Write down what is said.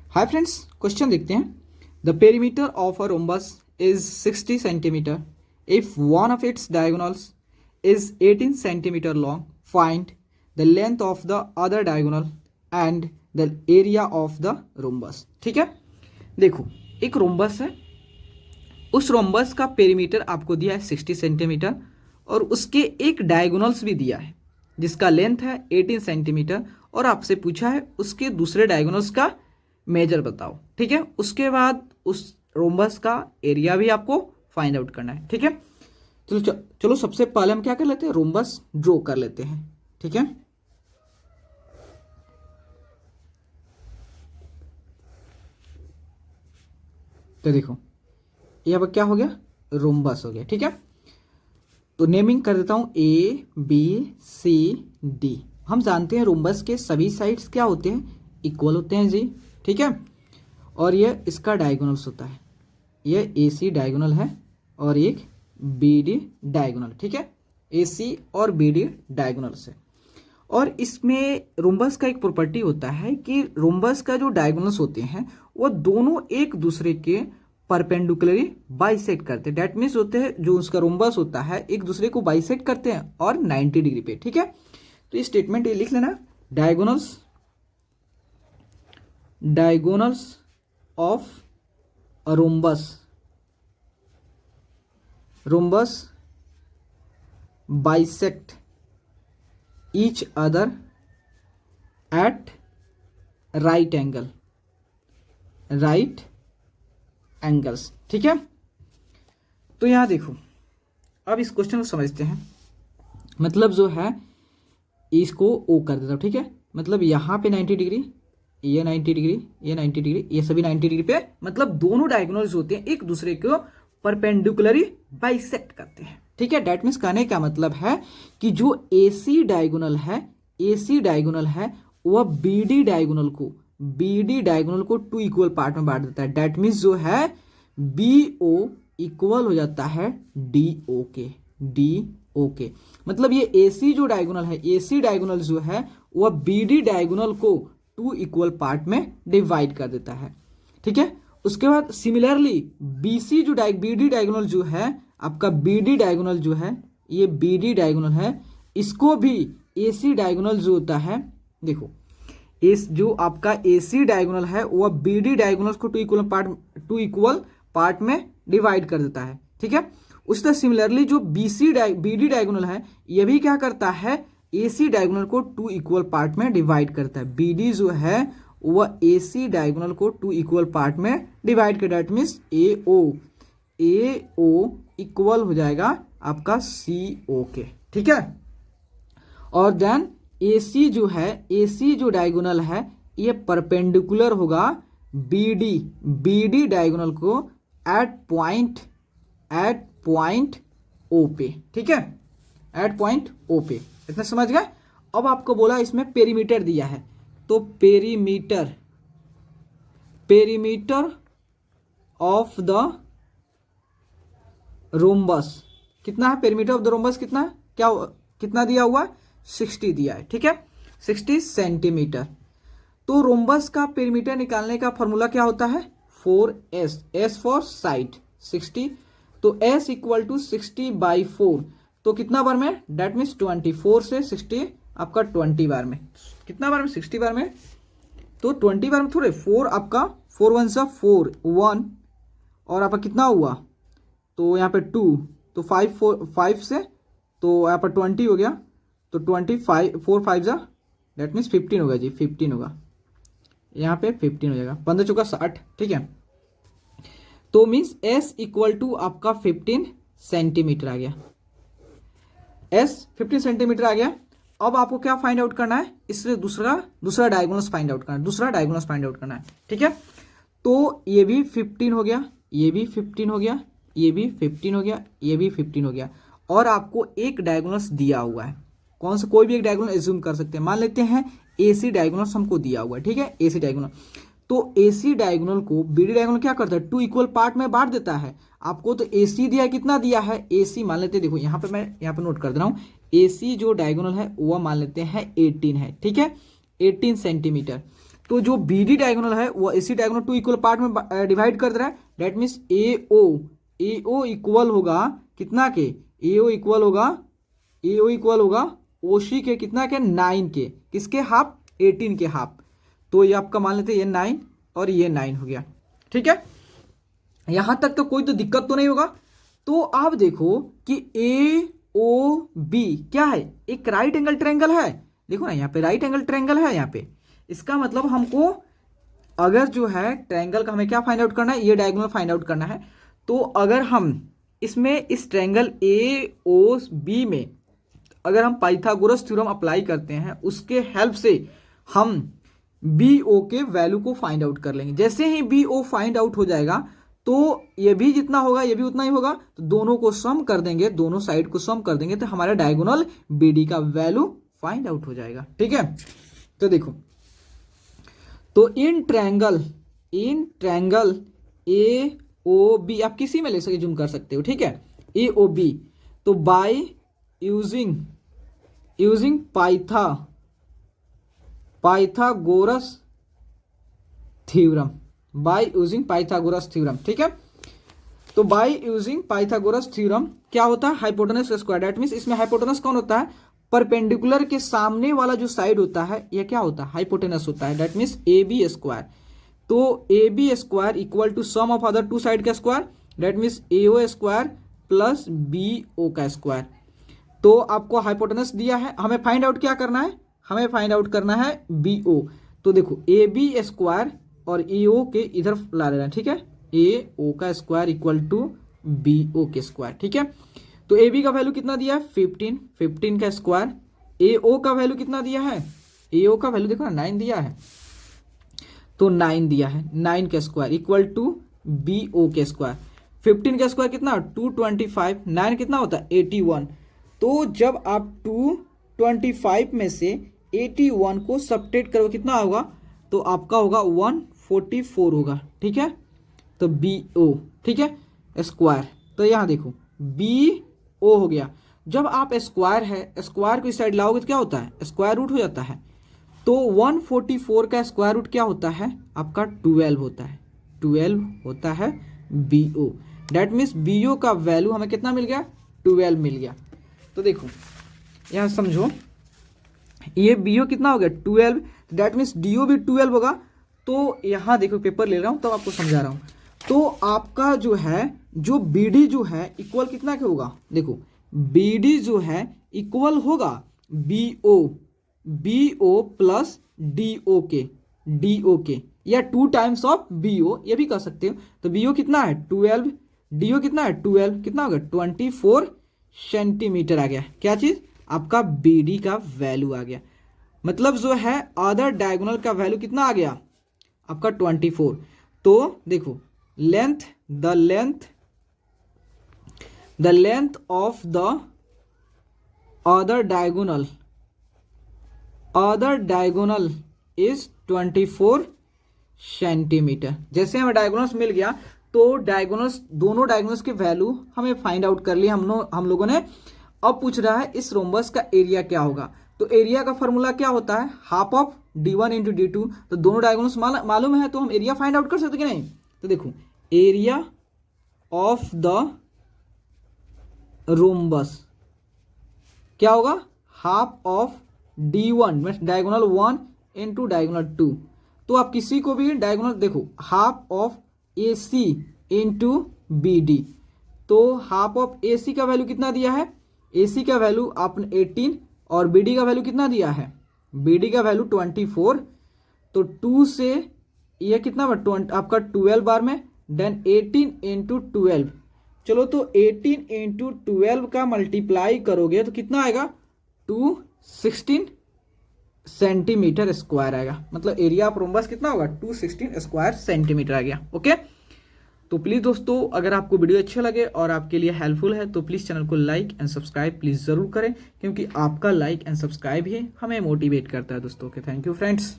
Hi friends, question देखते हैं। The perimeter of a rhombus is 60 centimetre if one of its diagonals is 18 centimetre long. Find the length of the other diagonal and the area of the rhombus. ठीक है, देखो एक rhombus है, उस rhombus का perimeter आपको दिया है 60 सेंटीमीटर और उसके एक डायगोनल्स भी दिया है जिसका लेंथ है 18 सेंटीमीटर और आपसे पूछा है उसके दूसरे डायगोनल्स का मेजर बताओ। ठीक है, उसके बाद उस रोम्बस का एरिया भी आपको फाइंड आउट करना है। ठीक है, चलो सबसे पहले हम क्या कर लेते हैं, रोम्बस ड्रॉ कर लेते हैं। ठीक है, तो देखो यहाँ पर क्या हो गया, रोम्बस हो गया। ठीक है, तो नेमिंग कर देता हूं ए बी सी डी। हम जानते हैं रोम्बस के सभी साइड्स क्या होते हैं, इक्वल होते हैं जी। ठीक है, और ये इसका डायगोनल्स होता है, ये ए सी डायगोनल है और एक बी डी डायगोनल। ठीक है, ए सी और बी डी डायगोनल से। और इसमें रोम्बस का एक प्रॉपर्टी होता है कि रोम्बस का जो डायगोनल्स होते हैं वो दोनों एक दूसरे के परपेंडिकुलरली बाइसेक्ट करते हैं। डेट मीन्स होते हैं जो उसका रोम्बस होता है एक दूसरे को बाइसेक्ट करते हैं और 90 डिग्री पे। ठीक है, तो ये स्टेटमेंट ये लिख लेना, diagonals of a rhombus bisect each other at right angles. ठीक है, तो यहां देखो, अब इस क्वेश्चन को समझते हैं। मतलब जो है इसको ओ कर देता हूं। ठीक है, मतलब यहां पे 90 डिग्री, ये 90 डिग्री, ये 90 डिग्री, ये सभी 90 डिग्री पे, मतलब दोनों डायगोनल्स होते हैं एक दूसरे को परपेंडिकुलरली बाइसेक्ट करते हैं। ठीक है, डेट मीन्स कहने का मतलब है कि जो AC डायगोनल है वह BD डायगोनल को टू इक्वल पार्ट में बांट देता है। डेट मीन्स जो है BO इक्वल हो जाता है DO के। मतलब ये AC जो डायगोनल है, AC डायगोनल जो है वह BD डायगोनल को टू इक्वल पार्ट में डिवाइड कर देता है। ठीक है, उसके बाद सिमिलरली BD डायगोनल जो है, आपका BD डायगोनल जो है, ये BD डायगोनल है, इसको भी AC डायगोनल जो होता है, देखो इस जो आपका AC डायगोनल है वह BD डायगोनल को टू इक्वल पार्ट में डिवाइड कर देता है। ठीक है, उसी तरह सिमिलरली जो BD डायगोनल है यह भी क्या करता है, AC डायगोनल को टू इक्वल पार्ट में डिवाइड करता है। BD जो है वह AC डायगोनल को टू इक्वल पार्ट में डिवाइड कर, डेट मीन्स AO इक्वल हो जाएगा आपका CO के। ठीक है, और देन AC जो डायगोनल है ये परपेंडिकुलर होगा BD डायगोनल को एट पॉइंट O पे। ठीक है, एट पॉइंट O पे, इतना समझ गए। अब आपको बोला इसमें पेरीमीटर दिया है, तो पेरीमीटर ऑफ द रोम्बस कितना है, पेरीमीटर ऑफ द रोम्बस कितना है, कितना दिया हुआ है, 60 दिया है। ठीक है, 60 सेंटीमीटर। तो रोम्बस का पेरीमीटर निकालने का फॉर्मूला क्या होता है, 4S, S फॉर साइड 60, तो S इक्वल टू 60/4, तो कितना बार में, डेट मीन्स 24 से 60 आपका 20 बार में, कितना बार में, 60 बार में, तो 20 बार में थोड़े 4 आपका 4 1 सा 4 1 और आपका कितना हुआ, तो यहाँ पे 2, तो 5 से, तो यहाँ पर 20 हो गया, तो 25 4 5 जा डेट मीन्स 15 होगा जी, 15 होगा, यहाँ पे 15 हो जाएगा, 15 चौका 60। ठीक है, तो मीन्स S इक्वल टू आपका 15 सेंटीमीटर आ गया, S 15 सेंटीमीटर आ गया। अब आपको क्या फाइंड आउट करना है, इससे दूसरा डायगोनल्स फाइंड आउट करना है। ठीक है, तो ये भी 15 हो गया, ये भी 15 हो गया, ये भी 15 हो गया, ये भी 15 हो गया, और आपको एक डायगोनल्स दिया हुआ है, कौन सा, कोई भी एक डायगोनल एज्यूम कर सकते हैं। मान लेते हैं AC डायगोनल्स हमको दिया हुआ है। ठीक है, AC डायगोनल, तो AC डायगोनल को BD डायगोनल क्या करता है, टू इक्वल पार्ट में बांट देता है। आपको तो AC दिया है, कितना दिया है, AC मान लेते हैं, देखो यहाँ पे मैं यहाँ पे नोट कर दे रहा हूँ, AC जो डायगोनल है वह मान लेते हैं 18 है। ठीक है, 18 सेंटीमीटर। तो जो बी डी डायगोनल है वो AC डायगोनल 2 इक्वल पार्ट में डिवाइड कर दे रहा है। डेट मीन्स AO इक्वल होगा कितना के, AO इक्वल होगा OC के कितना के 9 के, किसके हाफ, 18 के हाफ। तो ये आपका मान लेते हैं ये 9 और ये 9 हो गया। ठीक है, यहां तक तो कोई तो दिक्कत तो नहीं होगा। तो आप देखो कि AOB क्या है, एक राइट एंगल ट्रायंगल है। देखो ना यहाँ पे राइट एंगल ट्रायंगल है यहाँ पे। इसका मतलब हमको अगर जो है ट्रायंगल का हमें क्या फाइंड आउट करना है, ये डायगोनल फाइंड आउट करना है। तो अगर हम इसमें इस ट्रायंगल AOB में अगर हम पाइथागोरस थ्योरम अप्लाई करते हैं, उसके हेल्प से हम BO के वैल्यू को फाइंड आउट कर लेंगे। जैसे ही BO फाइंड आउट हो जाएगा तो ये भी जितना होगा ये भी उतना ही होगा, तो दोनों को सम कर देंगे, दोनों साइड को सम कर देंगे, तो हमारा डायगोनल BD का वैल्यू फाइंड आउट हो जाएगा। ठीक है, तो देखो, तो इन ट्रायंगल AOB आप किसी में ले सके जूम कर सकते हो। ठीक है, AOB तो बाय यूजिंग पाइथागोरस थ्योरम, ठीक है। तो बाय यूजिंग पाइथागोरस थ्योरम क्या होता है, हाइपोटेनस स्क्वायर। दैट मींस इसमें हाइपोटेनस कौन होता है, परपेंडिकुलर के सामने वाला जो साइड होता है यह क्या होता है, हाइपोटेनस होता है। That means AB square. तो AB square equal to sum of other two side का square. That means AO square plus BO का स्क्वायर। तो आपको हाइपोटेनस दिया है, हमें फाइंड आउट क्या करना है, हमें फाइंड आउट करना है BO। तो देखो AB स्क्वायर और AO के इधर ला लेना। ठीक है, AO का स्क्वायर इक्वल टू BO के स्क्वायर। ठीक है, तो AB का वैल्यू कितना दिया है 15 का स्क्वायर। AO का वैल्यू कितना दिया है, AO का वैल्यू देखो ना 9 दिया है, तो 9 दिया है, 9 का स्क्वायर इक्वल टू BO के स्क्वायर। 15 का स्क्वायर कितना 225, 9 कितना होता है 81। तो जब आप 225 में से 81 को सब्ट्रैक्ट करोगे कितना होगा, तो आपका होगा 144 होगा। ठीक है, तो BO ठीक है स्क्वायर। तो यहाँ देखो BO हो गया। जब आप स्क्वायर है, स्क्वायर को इस साइड लाओगे तो क्या होता है, स्क्वायर रूट हो जाता है। तो 144 का स्क्वायर रूट क्या होता है आपका 12 होता है, 12 होता है BO। डेट मीन्स BO का वैल्यू हमें कितना मिल गया, 12 मिल गया। तो देखो यहाँ समझो, ये BO कितना हो गया 12, डेट मीन्स DO भी 12 होगा। तो यहाँ देखो पेपर ले रहा हूँ तब आपको समझा रहा हूँ। तो आपका जो है जो BD जो है इक्वल कितना के होगा, देखो BD जो है इक्वल होगा BO प्लस DO के या 2 टाइम्स ऑफ BO, ये भी कर सकते हो। तो BO कितना है 12, DO कितना है 12, कितना हो गया 24 सेंटीमीटर आ गया। क्या चीज, आपका BD का वैल्यू आ गया। मतलब जो है अदर डायगोनल का वैल्यू कितना आ गया आपका 24। तो देखो the length of the other diagonal is 24 centimetre. जैसे हमें डायगोनल्स मिल गया तो डायगोनल्स, दोनों डायगोनल्स के वैल्यू हमें फाइंड आउट कर लिया हम लोगों ने। अब पूछ रहा है इस रोम्बस का एरिया क्या होगा। तो एरिया का फॉर्मूला क्या होता है, half of D1 into D2। तो दोनों डायगोनल्स मालूम है, तो हम एरिया फाइंड आउट कर सकते कि नहीं। तो देखो एरिया ऑफ द रोम्बस क्या होगा, half of D1 diagonal 1 into diagonal 2। तो आप किसी को भी डायगोनल देखो, half of AC into BD। तो हाफ ऑफ AC का वैल्यू कितना दिया है, AC का वैल्यू आपने 18 और BD का वैल्यू कितना दिया है, BD का वैल्यू 24। तो 2 से ये कितना आपका 12 बार में, देन 18 इंटू 12। चलो तो 18 इंटू 12 का मल्टीप्लाई करोगे तो कितना आएगा 216 सेंटीमीटर स्क्वायर आएगा। मतलब एरिया ऑफ रोम्बस कितना होगा 216 स्क्वायर सेंटीमीटर आ गया। ओके, तो प्लीज़ दोस्तों अगर आपको वीडियो अच्छे लगे और आपके लिए हेल्पफुल है तो प्लीज़ चैनल को लाइक एंड सब्सक्राइब प्लीज़ ज़रूर करें, क्योंकि आपका लाइक एंड सब्सक्राइब ही हमें मोटिवेट करता है दोस्तों। Okay, thank you friends.